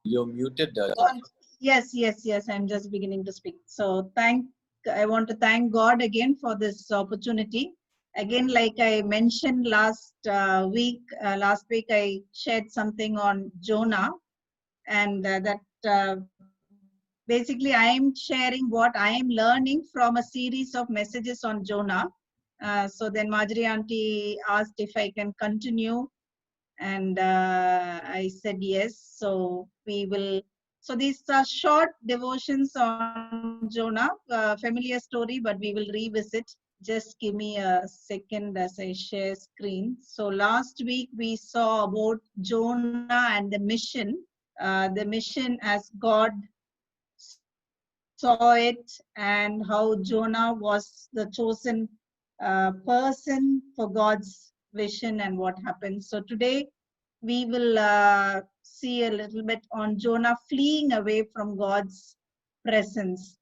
You're muted. Yes, yes, yes. I'm just beginning to speak. So I want to thank God again for this opportunity. Again, like I mentioned last week I shared something on Jonah, and that basically I am sharing what I am learning from a series of messages on Jonah. So then Marjorie auntie asked if I can continue, and I said yes. So we will. So these are short devotions on Jonah, familiar story, but we will revisit. Just give me a second as I share screen. So last week we saw about Jonah and the mission as God saw it, and how Jonah was the chosen person for God's vision and what happened. So today we will see a little bit on Jonah fleeing away from God's presence.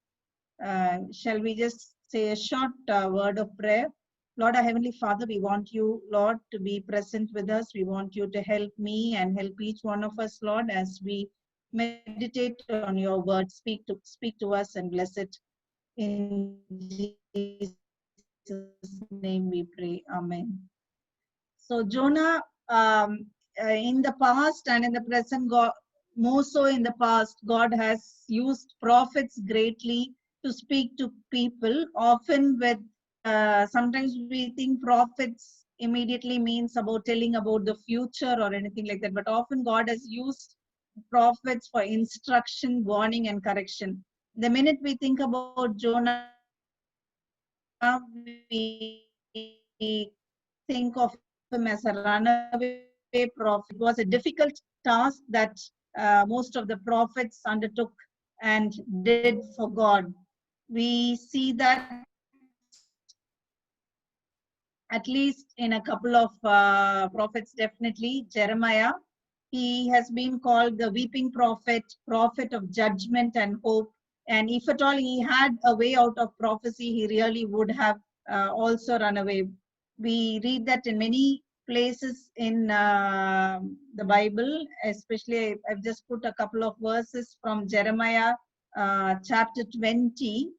Shall we just say a short word of prayer? Lord, our Heavenly Father, we want you, Lord, to be present with us. We want you to help me and help each one of us, Lord, as we meditate on your word. Speak to us and bless it. In Jesus' name we pray. Amen. So Jonah, in the past and in the present, more so in the past, God has used prophets greatly to speak to people. Often sometimes we think prophets immediately means about telling about the future or anything like that. But often God has used prophets for instruction, warning, and correction. The minute we think about Jonah, we think of him as a runaway prophet. It was a difficult task that most of the prophets undertook and did for God. We see that at least in a couple of prophets, definitely Jeremiah. He has been called the weeping prophet of judgment and hope. And if at all he had a way out of prophecy, he really would have also run away. We read that in many places in the Bible, especially I've just put a couple of verses from Jeremiah chapter 20.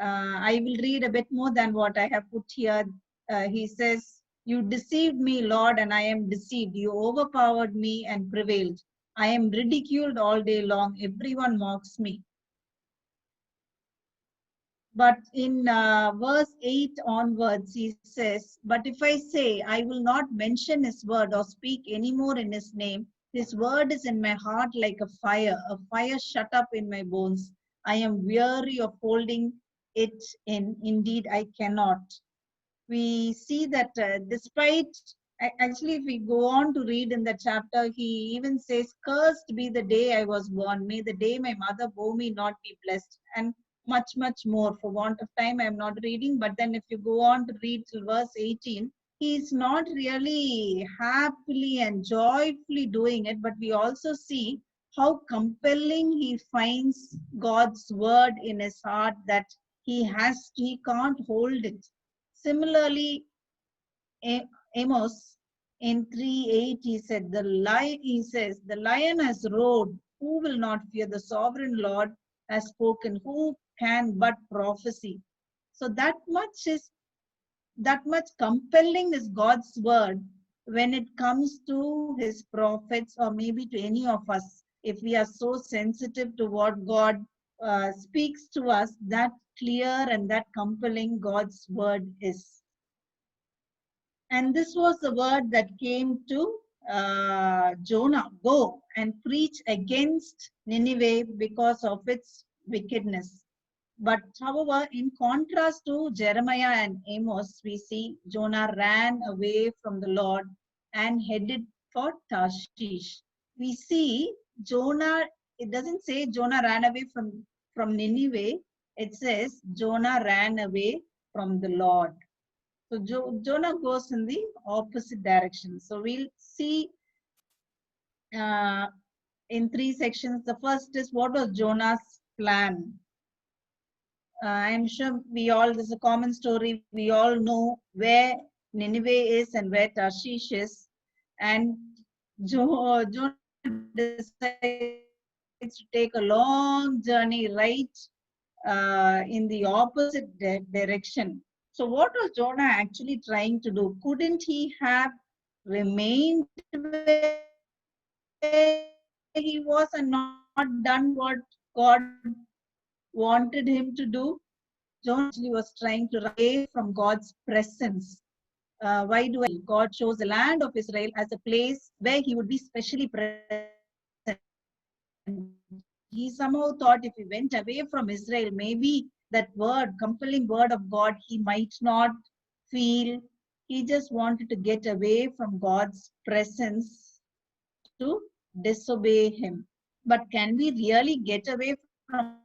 I will read a bit more than what I have put here. He says, "You deceived me, Lord, and I am deceived. You overpowered me and prevailed. I am ridiculed all day long. Everyone mocks me." But in verse 8 onwards, he says, "But if I say I will not mention his word or speak any more in his name, his word is in my heart like a fire shut up in my bones. I am weary of holding it in. Indeed, I cannot." We see that actually, if we go on to read in the chapter, he even says, "Cursed be the day I was born. May the day my mother bore me not be blessed." And much more. For want of time, I am not reading. But then if you go on to read till verse 18, he is not really happily and joyfully doing it. But we also see how compelling he finds God's word in his heart that he can't hold it. Similarly, Amos in 3:8 he says, "The lion has roared, who will not fear? The sovereign Lord has spoken, who can but prophesy?" So that much compelling is God's word when it comes to his prophets, or maybe to any of us. If we are so sensitive to what God speaks to us, that clear and that compelling God's word is. And this was the word that came to Jonah: "Go and preach against Nineveh because of its wickedness." But however, in contrast to Jeremiah and Amos, we see Jonah ran away from the Lord and headed for Tarshish. We see Jonah, it doesn't say Jonah ran away from Nineveh, it says Jonah ran away from the Lord. So Jonah goes in the opposite direction. So we'll see uh, in three sections. The first is, what was Jonah's plan? I'm sure this is a common story. We all know where Nineveh is and where Tarshish is. And Jonah decides to go to take a long journey right in the opposite direction. So what was Jonah actually trying to do? Couldn't he have remained where he was and not done what God wanted him to do? Jonah actually was trying to run away from God's presence. Why do God chose the land of Israel as a place where he would be specially present? He somehow thought if he went away from Israel, maybe that word, compelling word of God, he might not feel. He just wanted to get away from God's presence to disobey him. But can we really get away from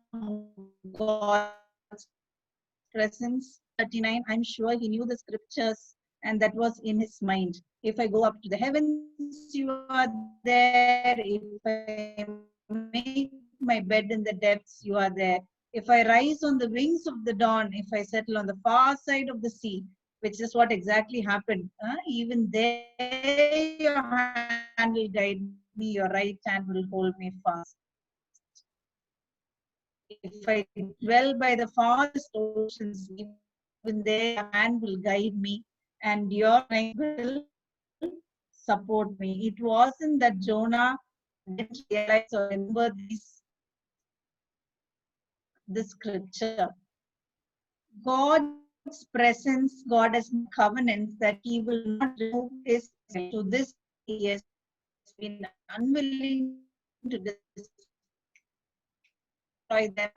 God's presence? 39, I'm sure he knew the scriptures and that was in his mind. If I go up to the heavens, you are there. If I make my bed in the depths, you are there. If I rise on the wings of the dawn, if I settle on the far side of the sea, which is what exactly happened. Even there, your hand will guide me, your right hand will hold me fast. If I dwell by the farthest oceans, even there, your hand will guide me and your strength will support me. It wasn't that Jonah didn't realize or remember this scripture. God's presence, God has covenants that he will not remove his presence. To this he has been unwilling to destroy them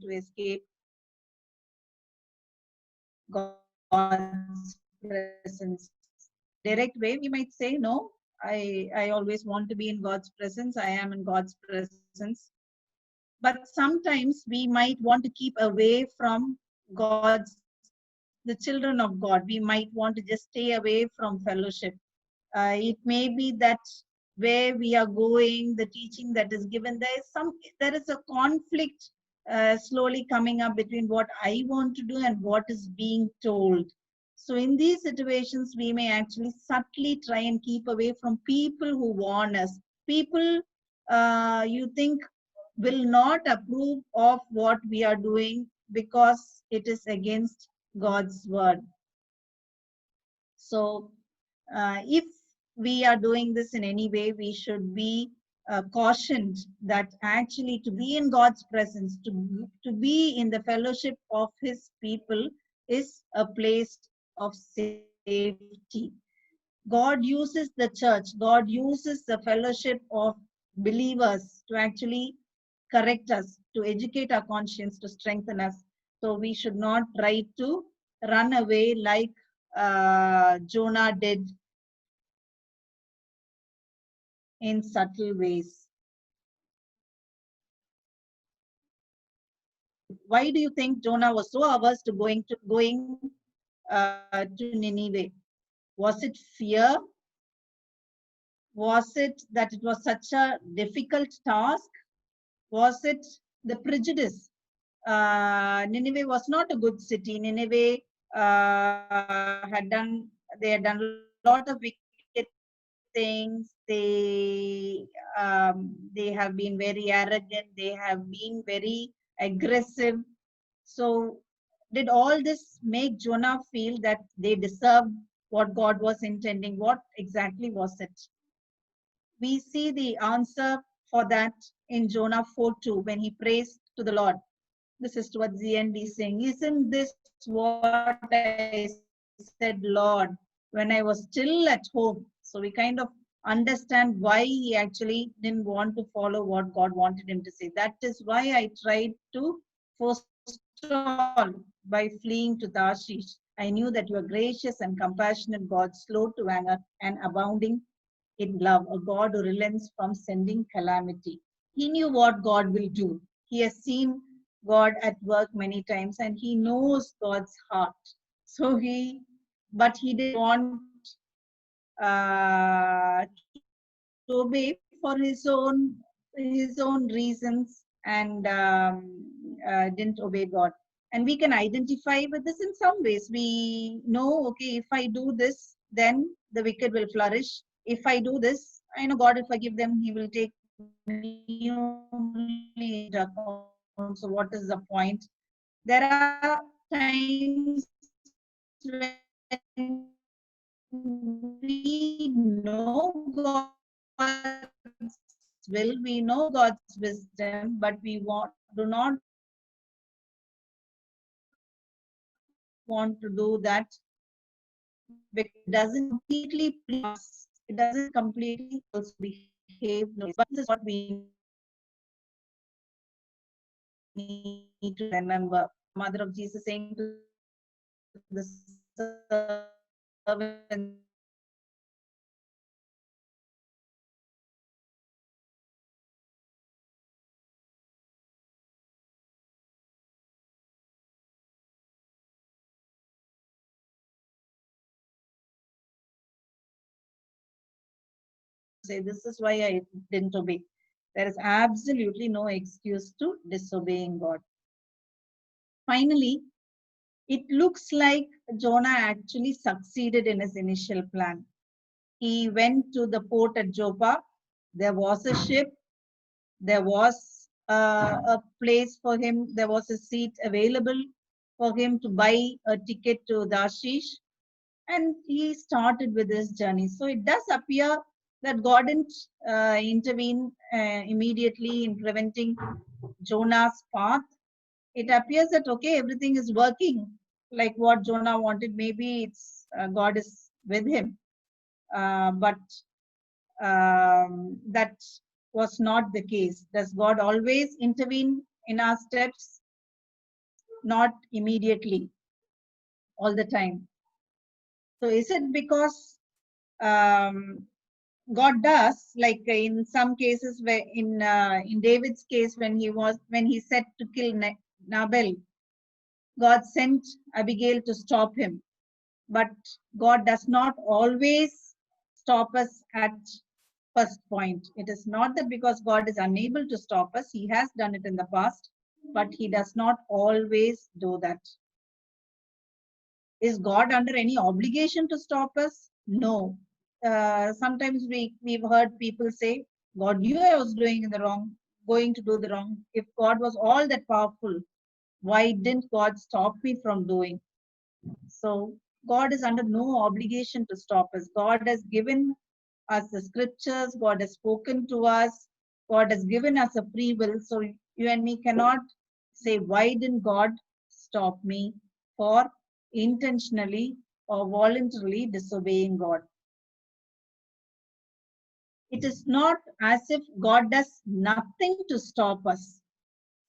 to escape God's presence. Direct way, we might say, no, I always want to be in God's presence. I am in God's presence. But sometimes we might want to keep away from the children of God. We might want to just stay away from fellowship. It may be that where we are going, the teaching that is given, there is a conflict slowly coming up between what I want to do and what is being told. So in these situations, we may actually subtly try and keep away from people who warn us. People you think will not approve of what we are doing because it is against God's word. So if we are doing this in any way, we should be cautioned that actually to be in God's presence, to be in the fellowship of his people is a place of safety. God uses the church, God uses the fellowship of believers to actually correct us, to educate our conscience, to strengthen us. So we should not try to run away like Jonah did in subtle ways. Why do you think Jonah was so averse to going to Nineveh? Was it fear? Was it that it was such a difficult task? Was it the prejudice? Nineveh was not a good city. Nineveh had done a lot of wicked things. They have been very arrogant. They have been very aggressive. So did all this make Jonah feel that they deserved what God was intending? What exactly was it? We see the answer for that in Jonah 4:2 when he prays to the Lord. This is towards the end. He's saying, isn't this what I said, Lord, when I was still at home? So we kind of understand why he actually didn't want to follow what God wanted him to say. That is why I tried to forestall by fleeing to Tarshish. I knew that you are gracious and compassionate God, slow to anger and abounding in love, a God who relents from sending calamity. He knew what God will do. He has seen God at work many times and he knows God's heart. So but he didn't want to obey for his own reasons and didn't obey God. And we can identify with this in some ways. We know, okay, if I do this, then the wicked will flourish. If I do this, I know God will forgive them. He will take newly account. So what is the point? There are times when we know God's will, we know God's wisdom, but we do not want to do that because it doesn't completely please us. It doesn't completely also behave. But this is what we need to remember. Mother of Jesus saying to the servant, say, this is why I didn't obey. There is absolutely no excuse to disobeying God. Finally, it looks like Jonah actually succeeded in his initial plan. He went to the port at Joppa. There was a ship. There was a place for him. There was a seat available for him to buy a ticket to Tarshish. And he started with his journey. So it does appear that God didn't intervene immediately in preventing Jonah's path. It appears that, okay, everything is working like what Jonah wanted. Maybe it's God is with him. But that was not the case. Does God always intervene in our steps? Not immediately, all the time. So is it because God does, like in some cases, where in David's case, when he said to kill Nabal, God sent Abigail to stop him. But God does not always stop us at first point. It is not that because God is unable to stop us, He has done it in the past, but He does not always do that. Is God under any obligation to stop us? No. Sometimes we've heard people say, God knew I was doing the wrong, going to do the wrong. If God was all that powerful, why didn't God stop me from doing? So God is under no obligation to stop us. God has given us the scriptures, God has spoken to us, God has given us a free will. So you and me cannot say, why didn't God stop me for intentionally or voluntarily disobeying God? It is not as if God does nothing to stop us.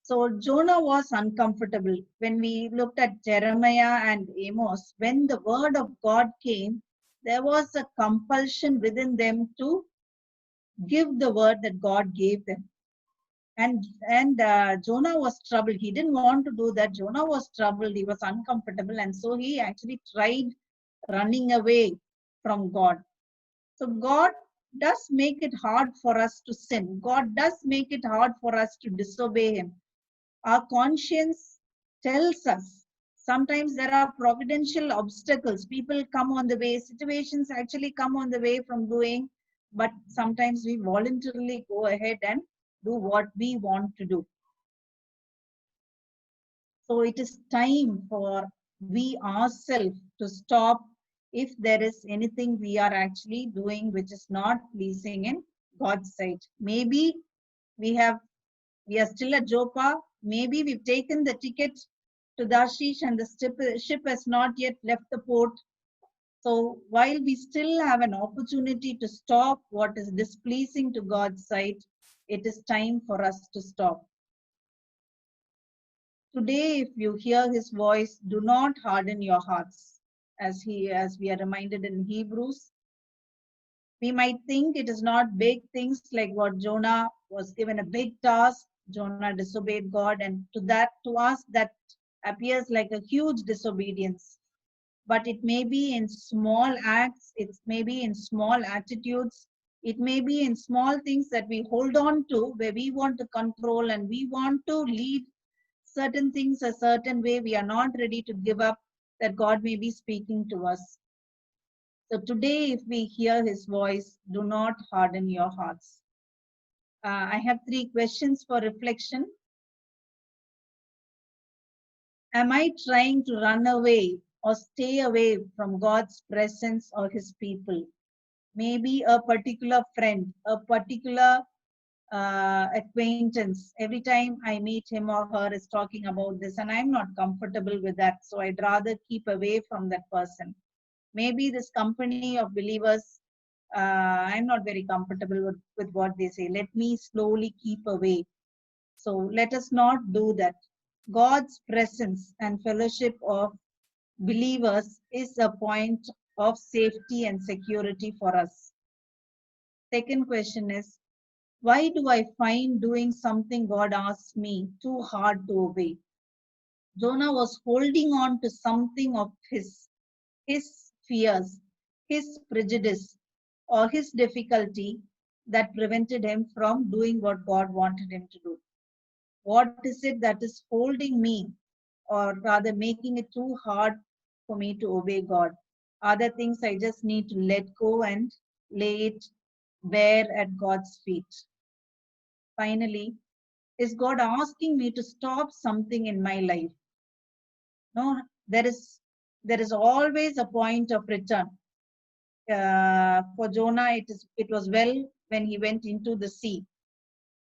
So Jonah was uncomfortable. When we looked at Jeremiah and Amos, when the word of God came, there was a compulsion within them to give the word that God gave them. And Jonah was troubled. He didn't want to do that. Jonah was troubled. He was uncomfortable. And so he actually tried running away from God. So God does make it hard for us to sin. God does make it hard for us to disobey Him. Our conscience tells us. Sometimes there are providential obstacles. People come on the way, situations actually come on the way from doing, but sometimes we voluntarily go ahead and do what we want to do. So it is time for we ourselves to stop if there is anything we are actually doing which is not pleasing in God's sight. Maybe we are still at Joppa. Maybe we've taken the ticket to Tarshish and the ship has not yet left the port. So while we still have an opportunity to stop what is displeasing to God's sight, it is time for us to stop. Today, if you hear His voice, do not harden your hearts. As we are reminded in Hebrews, we might think it is not big things like what Jonah was given a big task. Jonah disobeyed God, and to us that appears like a huge disobedience. But it may be in small acts, it may be in small attitudes, it may be in small things that we hold on to where we want to control and we want to lead certain things a certain way. We are not ready to give up, that God may be speaking to us. So today, if we hear His voice, do not harden your hearts. I have 3 questions for reflection. Am I trying to run away or stay away from God's presence or his people? Maybe a particular friend, a particular acquaintance. Every time I meet him or her is talking about this, and I'm not comfortable with that. So I'd rather keep away from that person. Maybe this company of believers, I'm not very comfortable with what they say. Let me slowly keep away. So let us not do that. God's presence and fellowship of believers is a point of safety and security for us. Second question is, why do I find doing something God asks me too hard to obey? Jonah was holding on to something of his fears, his prejudice, or his difficulty that prevented him from doing what God wanted him to do. What is it that is holding me, or rather making it too hard for me to obey God? Are there things I just need to let go and lay it bare at God's feet? Finally, is God asking me to stop something in my life? No, there is always a point of return. For Jonah, it was well when he went into the sea.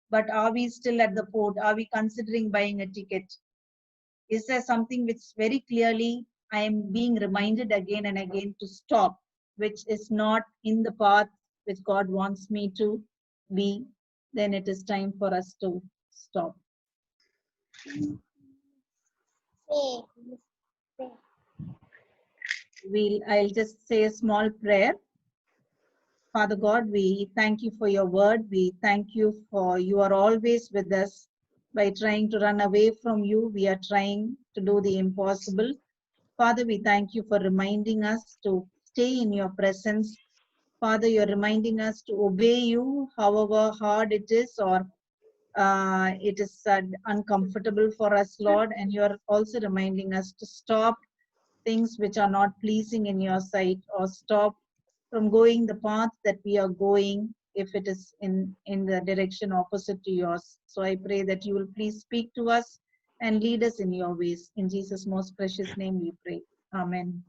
But are we still at the port? Are we considering buying a ticket? Is there something which very clearly I am being reminded again and again to stop, which is not in the path which God wants me to be? Then it is time for us to stop. I'll just say a small prayer. Father God, we thank you for your word. We thank you for you are always with us. By trying to run away from you, we are trying to do the impossible. Father, we thank you for reminding us to stay in your presence. Father, you're reminding us to obey you, however hard it is, or it is uncomfortable for us, Lord. And you're also reminding us to stop things which are not pleasing in your sight, or stop from going the path that we are going if it is in the direction opposite to yours. So I pray that you will please speak to us and lead us in your ways. In Jesus' most precious name we pray. Amen.